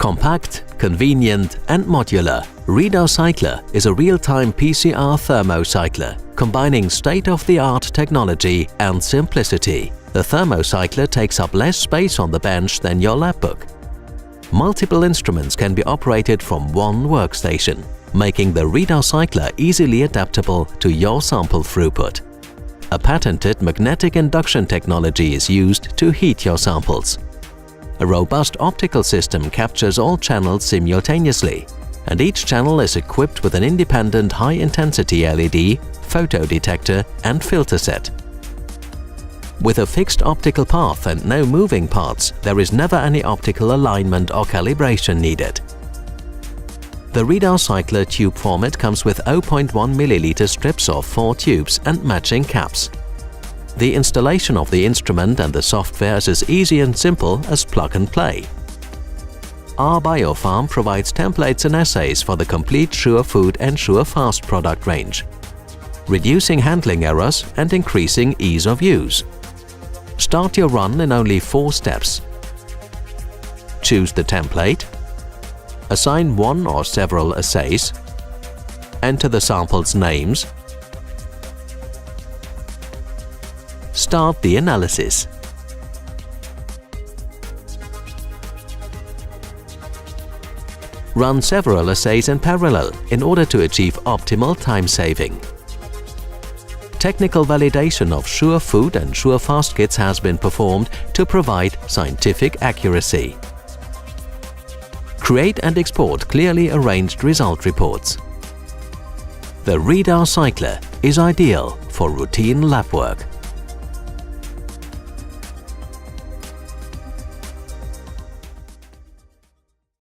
Compact, convenient and modular, RIDA CYCLER is a real-time PCR thermocycler, combining state-of-the-art technology and simplicity. The thermocycler takes up less space on the bench than your lab book. Multiple instruments can be operated from one workstation, making the RIDA CYCLER easily adaptable to your sample throughput. A patented magnetic induction technology is used to heat your samples. A robust optical system captures all channels simultaneously, and each channel is equipped with an independent high-intensity LED, photodetector and filter set. With a fixed optical path and no moving parts, there is never any optical alignment or calibration needed. The RIDA CYCLER tube format comes with 0.1 ml strips of 4 tubes and matching caps. The installation of the instrument and the software is as easy and simple as plug and play. R-Biopharm provides templates and assays for the complete SureFood and SureFast product range, reducing handling errors and increasing ease of use. Start your run in only 4 steps. Choose the template, assign one or several assays, enter the samples' names, start the analysis. Run several assays in parallel in order to achieve optimal time saving. Technical validation of SureFood and SureFast kits has been performed to provide scientific accuracy. Create and export clearly arranged result reports. The RIDA CYCLER is ideal for routine lab work.